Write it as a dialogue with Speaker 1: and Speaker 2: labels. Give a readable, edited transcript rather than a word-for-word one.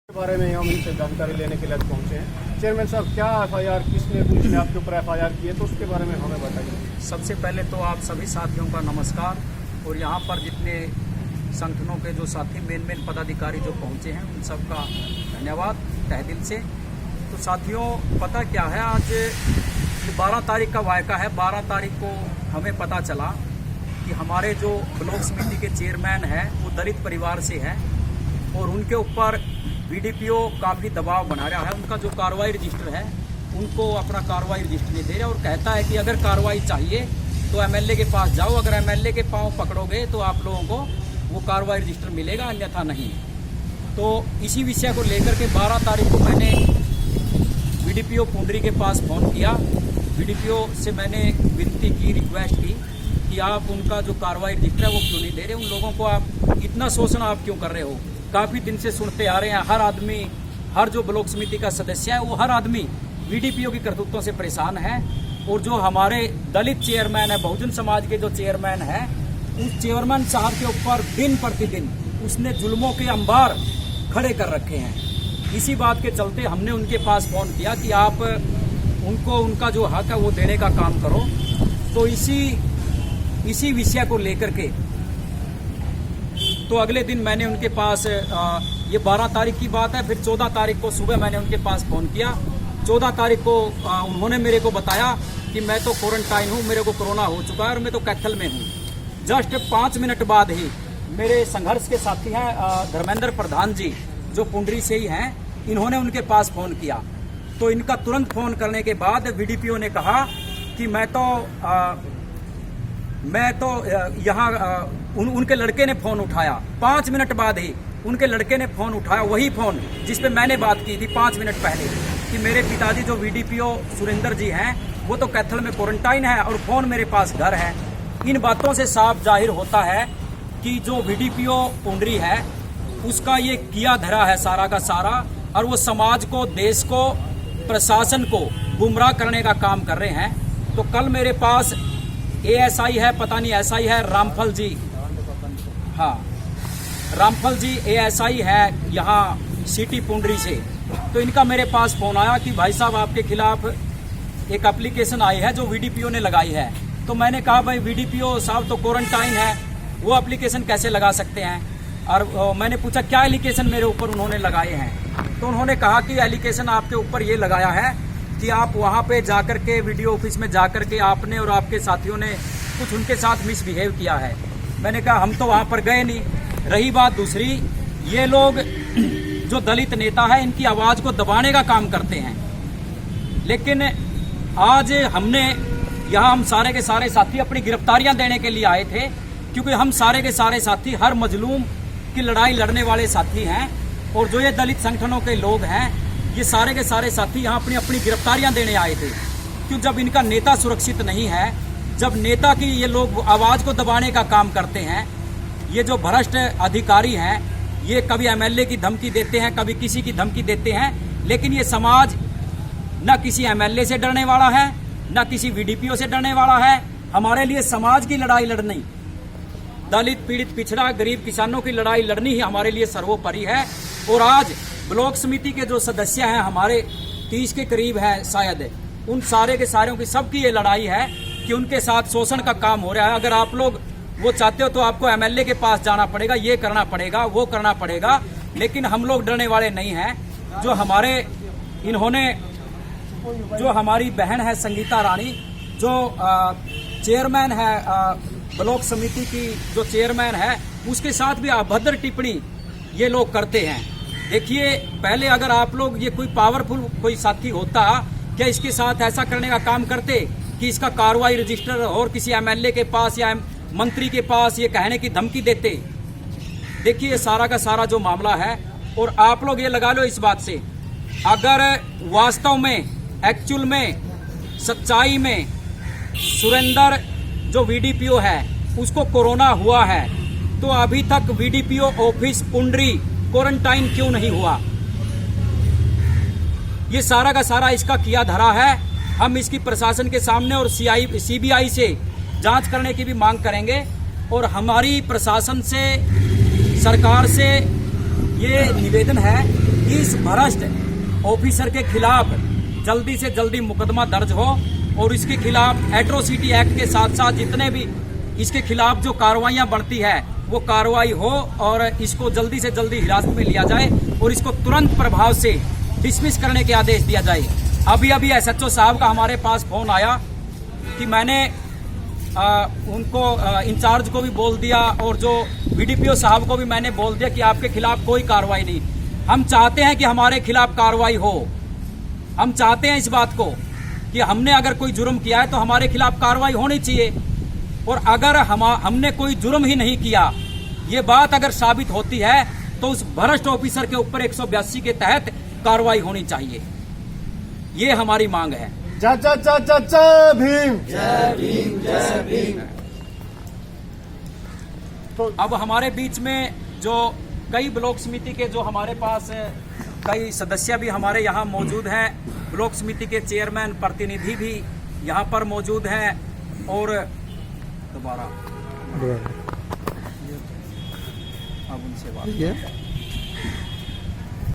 Speaker 1: के बारे में हम इनसे जानकारी लेने के लिए पहुंचे हैं। चेयरमैन साहब, क्या एफआईआर किसने पुलिस ने आपके ऊपर एफआईआर की है, तो उसके बारे में हमें बताइए।
Speaker 2: सबसे पहले तो आप सभी साथियों का नमस्कार और यहाँ पर जितने संगठनों के जो साथी मेन पदाधिकारी जो पहुँचे हैं उन सबका धन्यवाद तहे दिल से। तो साथियों, पता क्या है, आज 12 तारीख का वायका है। 12 तारीख को हमें पता चला कि हमारे जो ब्लॉक समिति के चेयरमैन हैं वो दलित परिवार से हैं और उनके ऊपर बीडीपीओ काफ़ी दबाव बना रहा है। उनका जो कार्रवाई रजिस्टर है उनको अपना कार्रवाई रजिस्टर नहीं दे रहा और कहता है कि अगर कार्रवाई चाहिए तो एमएलए के पास जाओ, अगर एमएलए के पांव पकड़ोगे तो आप लोगों को वो कार्रवाई रजिस्टर मिलेगा, अन्यथा नहीं। तो इसी विषय को लेकर के 12 तारीख को मैंने बीडीपीओ पुंडरी के पास फ़ोन किया। बीडीपीओ से मैंने विनती की, रिक्वेस्ट की कि आप उनका जो कार्रवाई रजिस्टर है वो क्यों नहीं दे रहे, उन लोगों को आप इतना शोषण आप क्यों कर रहे हो। काफ़ी दिन से सुनते आ रहे हैं, हर आदमी, हर जो ब्लॉक समिति का सदस्य है वो हर आदमी बीडीपीओ की करतूतों से परेशान है। और जो हमारे दलित चेयरमैन है, बहुजन समाज के जो चेयरमैन है, उस चेयरमैन साहब के ऊपर दिन प्रतिदिन उसने जुल्मों के अंबार खड़े कर रखे हैं। इसी बात के चलते हमने उनके पास फ़ोन किया कि आप उनको उनका जो हक है वो देने का काम करो। तो इसी विषय को लेकर के तो अगले दिन मैंने उनके पास, ये 12 तारीख की बात है, फिर 14 तारीख को सुबह मैंने उनके पास फ़ोन किया। 14 तारीख को उन्होंने मेरे को बताया कि मैं तो क्वारंटाइन हूँ, मेरे को कोरोना हो चुका है और मैं तो कैथल में हूँ। जस्ट 5 मिनट बाद ही मेरे संघर्ष के साथी हैं धर्मेंद्र प्रधान जी, जो पुंडरी से ही हैं, इन्होंने उनके पास फ़ोन किया। तो इनका तुरंत फ़ोन करने के बाद बीडीपीओ ने कहा कि मैं तो यहाँ उनके लड़के ने फ़ोन उठाया। 5 मिनट बाद ही उनके लड़के ने फ़ोन उठाया, वही फ़ोन जिस पे मैंने बात की थी 5 मिनट पहले, कि मेरे पिताजी जो बीडीपीओ सुरेंद्र जी हैं वो तो कैथल में क्वारंटाइन है और फ़ोन मेरे पास घर है। इन बातों से साफ जाहिर होता है कि जो बीडीपीओ पुंडरी है उसका ये किया धरा है सारा का सारा, और वो समाज को, देश को, प्रशासन को गुमराह करने का काम कर रहे हैं। तो कल मेरे पास एएसआई है, पता नहीं एसआई है, रामफल जी, हाँ रामफल जी एएसआई है यहाँ सिटी पुंडरी से। तो इनका मेरे पास फ़ोन आया कि भाई साहब आपके खिलाफ एक एप्लीकेशन आई है जो बीडीपीओ ने लगाई है। तो मैंने कहा भाई बीडीपीओ साहब तो क्वारंटाइन है, वो एप्लीकेशन कैसे लगा सकते हैं। और मैंने पूछा क्या एप्लीकेशन मेरे ऊपर उन्होंने लगाए हैं। तो उन्होंने कहा कि एप्लीकेशन आपके ऊपर ये लगाया है कि आप वहाँ पे जाकर के वीडियो ऑफिस में जाकर के आपने और आपके साथियों ने कुछ उनके साथ मिसबिहेव किया है। मैंने कहा हम तो वहाँ पर गए नहीं। रही बात दूसरी, ये लोग जो दलित नेता है इनकी आवाज़ को दबाने का काम करते हैं। लेकिन आज हमने यहाँ, हम सारे के सारे साथी अपनी गिरफ्तारियाँ देने के लिए आए थे, क्योंकि हम सारे के सारे साथी हर मजलूम की लड़ाई लड़ने वाले साथी हैं। और जो ये दलित संगठनों के लोग हैं, ये सारे के सारे साथी यहाँ अपनी अपनी गिरफ्तारियां देने आए थे। क्यों, जब इनका नेता सुरक्षित नहीं है, जब नेता की ये लोग आवाज़ को दबाने का काम करते हैं, ये जो भ्रष्ट अधिकारी हैं, ये कभी एमएलए की धमकी देते हैं, कभी किसी की धमकी देते हैं, लेकिन ये समाज न किसी एमएलए से डरने वाला है, न किसी बीडीपीओ से डरने वाला है। हमारे लिए समाज की लड़ाई लड़नी, दलित, पीड़ित, पिछड़ा, गरीब, किसानों की लड़ाई लड़नी ही हमारे लिए सर्वोपरि है। और आज ब्लॉक समिति के जो सदस्य हैं हमारे 30 के करीब हैं शायद, उन सारे के सारों की सबकी ये लड़ाई है कि उनके साथ शोषण का काम हो रहा है। अगर आप लोग वो चाहते हो तो आपको एमएलए के पास जाना पड़ेगा, ये करना पड़ेगा, वो करना पड़ेगा, लेकिन हम लोग डरने वाले नहीं हैं। जो हमारी बहन है संगीता रानी, जो चेयरमैन है ब्लॉक समिति की, जो चेयरमैन है, उसके साथ भी अभद्र टिप्पणी ये लोग करते हैं। देखिए, पहले अगर आप लोग, ये कोई पावरफुल कोई साथी होता, क्या इसके साथ ऐसा करने का काम करते कि इसका कार्रवाई रजिस्टर और किसी एमएलए के पास या मंत्री के पास ये कहने की धमकी देते। देखिए, ये सारा का सारा जो मामला है, और आप लोग ये लगा लो इस बात से, अगर वास्तव में, एक्चुअल में, सच्चाई में सुरेंद्र जो बीडीपीओ है उसको कोरोना हुआ है, तो अभी तक बीडीपीओ ऑफिस पुंडरी क्वारंटाइन क्यों नहीं हुआ। ये सारा का सारा इसका किया धरा है। हम इसकी प्रशासन के सामने और सीबीआई से जांच करने की भी मांग करेंगे। और हमारी प्रशासन से, सरकार से ये निवेदन है कि भ्रष्ट ऑफिसर के खिलाफ जल्दी से जल्दी मुकदमा दर्ज हो और इसके खिलाफ एट्रोसिटी एक्ट के साथ साथ जितने भी इसके खिलाफ जो कार्रवाइयां बढ़ती है वो कार्रवाई हो और इसको जल्दी से जल्दी हिरासत में लिया जाए और इसको तुरंत प्रभाव से डिसमिस करने के आदेश दिया जाए। अभी एसएचओ साहब का हमारे पास फोन आया कि मैंने उनको इंचार्ज को भी बोल दिया और जो वीडीपीओ साहब को भी मैंने बोल दिया कि आपके खिलाफ कोई कार्रवाई नहीं। हम चाहते हैं कि हमारे खिलाफ कार्रवाई हो, हम चाहते हैं इस बात को कि हमने अगर कोई जुर्म किया है तो हमारे खिलाफ कार्रवाई होनी चाहिए और अगर हमने कोई जुर्म ही नहीं किया, ये बात अगर साबित होती है तो उस भ्रष्ट ऑफिसर के ऊपर 182 के तहत कार्रवाई होनी चाहिए। ये हमारी मांग है।
Speaker 1: जय जय जय जय जय भीम।
Speaker 3: जय भीम, जय भीम।
Speaker 2: तो अब हमारे बीच में जो कई ब्लॉक समिति के जो हमारे पास कई सदस्य भी हमारे यहाँ मौजूद हैं, ब्लॉक समिति के चेयरमैन प्रतिनिधि भी यहाँ पर मौजूद हैं और दोबारा अब उनसे बात